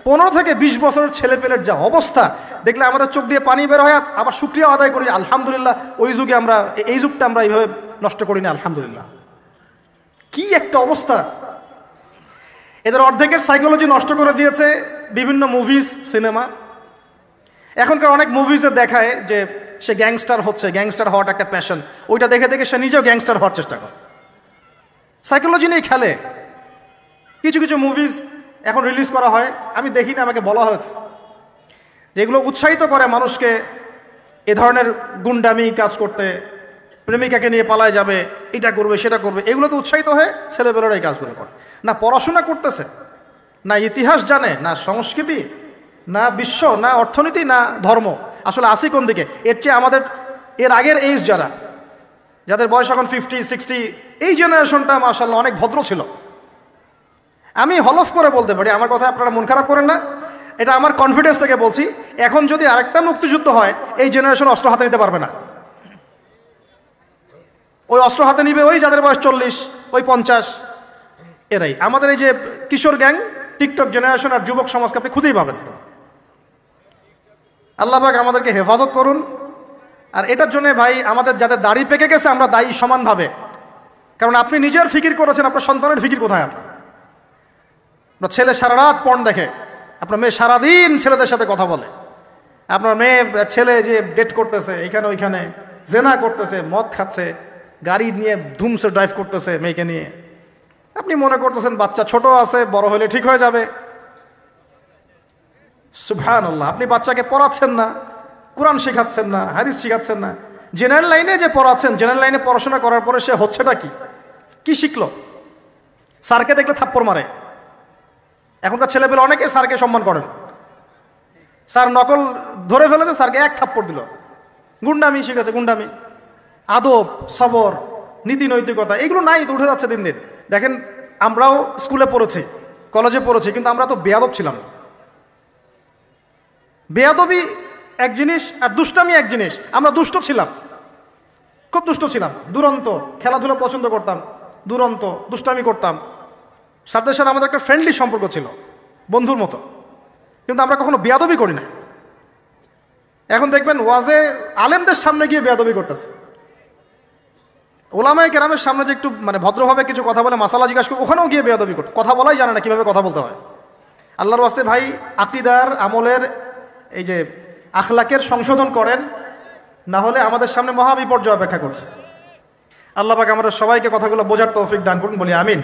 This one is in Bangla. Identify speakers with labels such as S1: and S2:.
S1: 15 থেকে 20 বছরের ছেলেপেলের যা অবস্থা দেখলে আমাদের চোখ দিয়ে পানি বের হয়, আবার শুকরিয়া আদায় করি আলহামদুলিল্লাহ ওই যুগে আমরা এই যুগটা আমরা এইভাবে নষ্ট করি না আলহামদুলিল্লাহ। কি একটা অবস্থা! এদের অর্ধেকের সাইকোলজি নষ্ট করে দিয়েছে বিভিন্ন মুভিজ, সিনেমা। এখনকার অনেক মুভিজে দেখায় যে সে গ্যাংস্টার হচ্ছে, গ্যাংস্টার হওয়াটা একটা প্যাশন, ওইটা দেখে দেখে সে নিজেও গ্যাংস্টার হওয়ার চেষ্টা করে, সাইকোলজি নিয়ে খেলে। কিছু কিছু মুভিজ এখন রিলিজ করা হয়, আমি দেখি না, আমাকে বলা হয়েছে যেগুলো উৎসাহিত করে মানুষকে এ ধরনের গুন্ডামি কাজ করতে, প্রেমিকাকে নিয়ে পালায় যাবে, এটা করবে সেটা করবে, এগুলো তো উৎসাহিত হয়ে ছেলেবেলেরা এই কাজগুলো করে। না পড়াশোনা করতেছে, না ইতিহাস জানে, না সংস্কৃতি, না বিশ্ব, না অর্থনীতি, না ধর্ম, আসলে আসি কোন দিকে? এর চেয়ে আমাদের এর আগের এইজ যাদের বয়স এখন 50-60, এই জেনারেশনটা মাশাআল্লাহ অনেক ভদ্র ছিল। আমি হলফ করে বলতে পারি, আমার কথা আপনারা মন খারাপ করেন না, এটা আমার কনফিডেন্স থেকে বলছি, এখন যদি আরেকটা মুক্তিযুদ্ধ হয় এই জেনারেশন অস্ত্র হাতে নিতে পারবে না। ওই অস্ত্র হাতে নিবে ওই যাদের বয়স 40, ওই 50, এরাই আমাদের এই যে কিশোর গ্যাং, টিকটক জেনারেশন আর যুবক সমাজকে আপনি খুঁজেই পাবেন। আল্লাহ পাক আমাদেরকে হেফাজত করুন। আর এটার জন্য ভাই আমাদের যাদের দাড়ি পেকে গেছে আমরা দায়ী সমানভাবে, কারণ আপনি নিজের ফিকির করেছেন, আপনার সন্তানের ফিকির কোথায়? আপনার ছেলে সারা রাত পর্ন দেখে, আপনার মেয়ে সারাদিন ছেলেদের সাথে কথা বলে, আপনার মেয়ে ছেলে যে ডেট করতেছে এখানে ওইখানে, জেনা করতেছে, মদ খাচ্ছে, গাড়ি নিয়ে ধুমসে ড্রাইভ করতেছে মেয়েকে নিয়ে, আপনি মনে করতেছেন বাচ্চা ছোট আছে, বড় হলে ঠিক হয়ে যাবে। সুবহানাল্লাহ, আপনি বাচ্চাকে পড়াচ্ছেন না, কোরআন শেখাচ্ছেন না, হাদিস শেখাচ্ছেন না, জেনারেল লাইনে যে পড়াচ্ছেন, জেনারেল লাইনে পড়াশোনা করার পরে সে হচ্ছেটা কি শিখলো? স্যারকে দেখলে থাপ্পড় মারে। এখনকার ছেলেপেলে অনেকে স্যারকে সম্মান করে না, স্যার নকল ধরে ফেলেছে, স্যারকে এক থাপ্পড় দিল। গুন্ডামি শিখেছে, গুন্ডামি, আদব, সবর, নীতি নৈতিকতা এগুলো নাই, তো উঠে যাচ্ছে দিন দিন। দেখেন আমরাও স্কুলে পড়েছি, কলেজে পড়েছি, কিন্তু আমরা তো বেয়াদব ছিলাম। বেয়াদবি এক জিনিস আর দুষ্টামি এক জিনিস। আমরা দুষ্ট ছিলাম, খুব দুষ্ট ছিলাম, দুরন্ত, খেলাধুলা পছন্দ করতাম, দুরন্ত, দুষ্টামি করতাম, স্যারদের সাথে আমাদের একটা ফ্রেন্ডলি সম্পর্ক ছিল, বন্ধুর মতো, কিন্তু আমরা কখনো বেয়াদবি করি না। এখন দেখবেন ওয়াজে আলেমদের সামনে গিয়ে বেয়াদবি করতেছে, ওলামায়ে কেরামের সামনে যে একটু মানে ভদ্রভাবে কিছু কথা বলে মাসালা জিজ্ঞাসা করে ওখানেও গিয়ে বেয়াদবি করতে, কথা বলাই জানে না কিভাবে কথা বলতে হয়। আল্লাহর ওয়াস্তে ভাই আকীদার আমলের এই যে আখলাকের সংশোধন করেন, না হলে আমাদের সামনে মহা বিপর্যয় অপেক্ষা করছে। আল্লাহ পাক আমাদের সবাইকে কথাগুলো বোঝার তৌফিক দান করুন, বলি আমিন।